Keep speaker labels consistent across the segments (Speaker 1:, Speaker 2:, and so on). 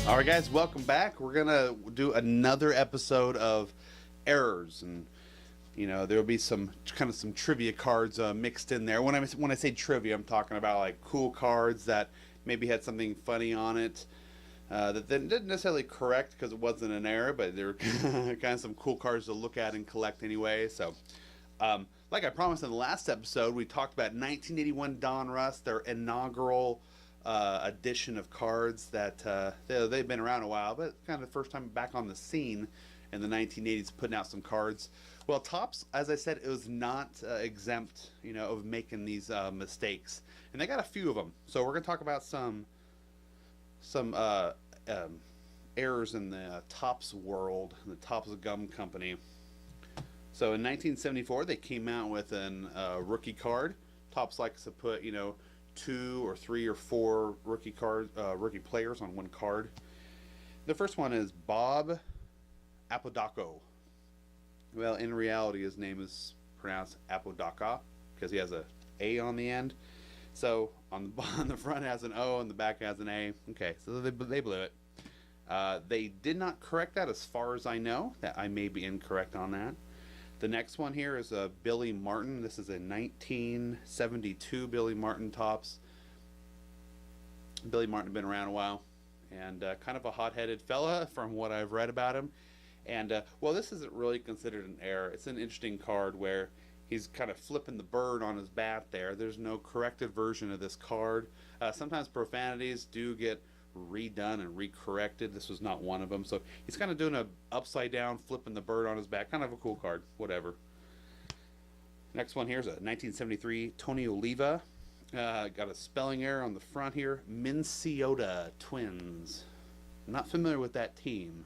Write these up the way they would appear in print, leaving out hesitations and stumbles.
Speaker 1: All right, guys, welcome back. We're gonna do another episode of errors, and there'll be some trivia cards mixed in there. When I say trivia, I'm talking about like cool cards that maybe had something funny on it that didn't necessarily correct because it wasn't an error, but they're kind of some cool cards to look at and collect anyway. So, like I promised in the last episode, we talked about 1981 Donruss, their inaugural edition of cards that they've been around a while, but kind of the first time back on the scene in the 1980s, putting out some cards. Well, Topps, as I said, it was not exempt, of making these mistakes, and they got a few of them. So we're going to talk about some errors in the Topps world, the Topps Gum Company. So in 1974, they came out with an rookie card. Topps likes to put, 2 or 3 or 4 rookie players on one card. The first one is Bob Apodaca. Well, in reality, his name is pronounced Apodaca because he has a A on the end. So on the front has an O and the back has an A. Okay, so they blew it. They did not correct that as far as I know. That I may be incorrect on that. The next one here is Billy Martin. This is a 1972 Billy Martin Topps. Billy Martin had been around a while, and kind of a hot-headed fella from what I've read about him. And, well, this isn't really considered an error. It's an interesting card where he's kind of flipping the bird on his bat there. There's no corrected version of this card. Sometimes profanities do get redone and recorrected. This was not one of them. So he's kind of doing a upside down, flipping the bird on his back. Kind of a cool card. Whatever. Next one here is a 1973 Tony Oliva. Got a spelling error on the front here. Minnesota Twins. Not familiar with that team.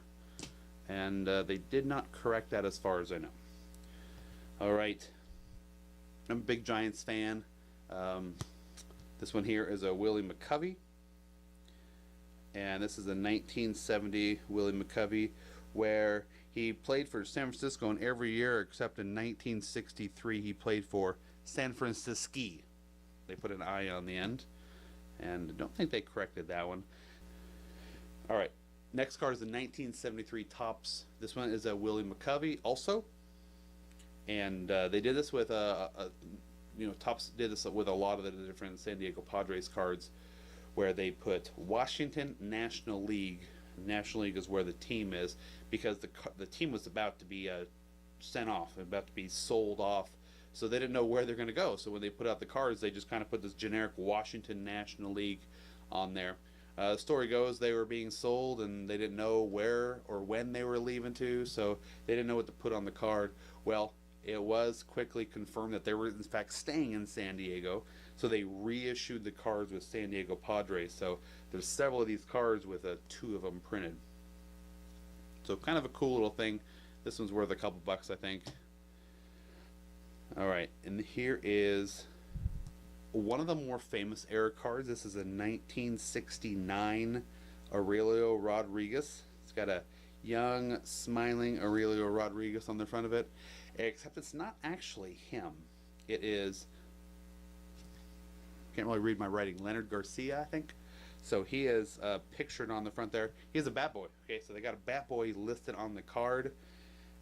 Speaker 1: And they did not correct that as far as I know. All right. I'm a big Giants fan. This one here is a Willie McCovey. And this is a 1970 Willie McCovey, where he played for San Francisco in every year except in 1963 he played for San Francisco. They put an I on the end, and I don't think they corrected that one. All right, next card is the 1973 Topps. This one is a Willie McCovey also, and they did this with Topps did this with a lot of the different San Diego Padres cards, where they put Washington National League. National League is where the team is, because the team was about to be sent off, about to be sold off, so they didn't know where they're going to go. So when they put out the cards, they just kind of put this generic Washington National League on there. The story goes they were being sold and they didn't know where or when they were leaving to, so they didn't know what to put on the card. Well, it was quickly confirmed that they were in fact staying in San Diego, so they reissued the cards with San Diego Padres. So there's several of these cards with 2 of them printed. So kind of a cool little thing. This one's worth a couple bucks, I think. All right, and here is one of the more famous error cards. This is a 1969 Aurelio Rodriguez. It's got a young, smiling Aurelio Rodriguez on the front of it, except it's not actually him. It is, can't really read my writing, Leonard Garcia, I think. So he is pictured on the front there. He is a bat boy. Okay, so they got a bat boy listed on the card.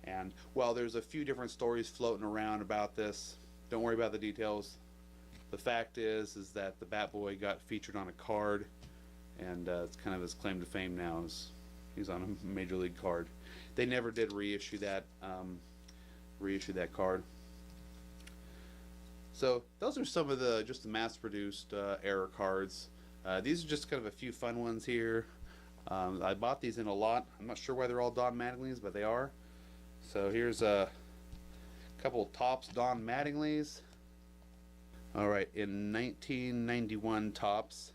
Speaker 1: And while there's a few different stories floating around about this, don't worry about the details. The fact is that the bat boy got featured on a card, and it's kind of his claim to fame now. He's on a major league card. They never did reissue that card. So those are some of the mass-produced error cards. These are just kind of a few fun ones here. I bought these in a lot. I'm not sure why they're all Don Mattingly's, but they are. So here's a couple of Topps Don Mattingly's. All right, in 1991 Topps,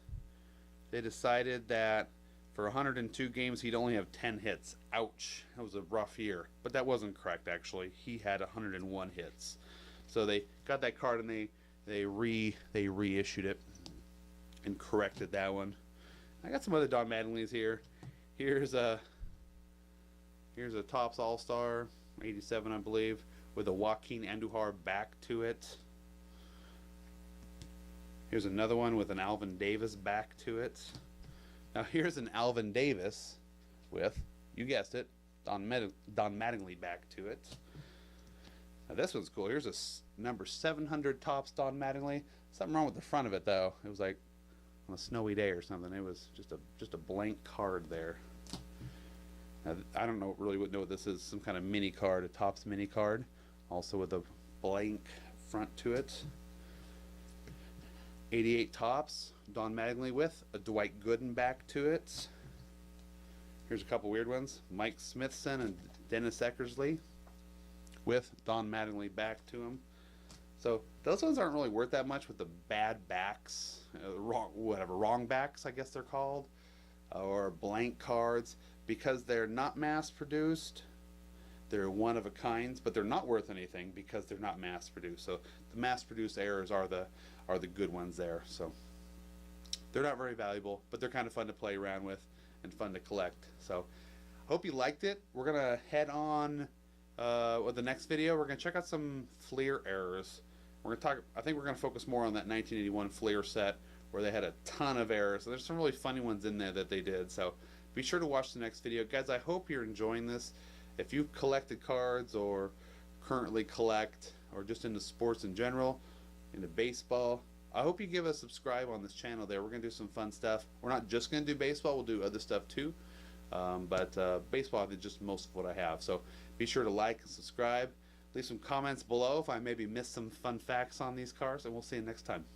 Speaker 1: they decided that for 102 games he'd only have 10 hits. Ouch, that was a rough year. But that wasn't correct, actually. He had 101 hits. So they got that card and they reissued it and corrected that one. I got some other Don Mattingly's here. Here's a Topps All-Star, 87 I believe, with a Joaquin Andujar back to it. Here's another one with an Alvin Davis back to it. Now here's an Alvin Davis with, you guessed it, Don Mattingly back to it. Now this one's cool. Here's a number 700 Topps Don Mattingly. Something wrong with the front of it though. It was like on a snowy day or something. It was just a blank card there. Now, I don't know really know what this is. Some kind of mini card, a Topps mini card, also with a blank front to it. 88 Topps Don Mattingly with a Dwight Gooden back to it. Here's a couple weird ones. Mike Smithson and Dennis Eckersley with Don Mattingly back to him. So those ones aren't really worth that much with the bad backs, wrong backs I guess they're called, or blank cards, because they're not mass produced. They're one of a kind, but they're not worth anything because they're not mass produced. So the mass produced errors are the good ones there. So they're not very valuable, but they're kind of fun to play around with and fun to collect. So I hope you liked it. We're gonna head on with the next video. We're gonna check out some Fleer errors. We're gonna talk. I think we're gonna focus more on that 1981 Fleer set where they had a ton of errors. So there's some really funny ones in there that they did. So be sure to watch the next video, guys. I hope you're enjoying this. If you've collected cards or currently collect, or just into sports in general, into baseball, I hope you give us a subscribe on this channel there. We're going to do some fun stuff. We're not just going to do baseball, we'll do other stuff too. But baseball is just most of what I have. So be sure to like and subscribe. Leave some comments below if I maybe missed some fun facts on these cards, and we'll see you next time.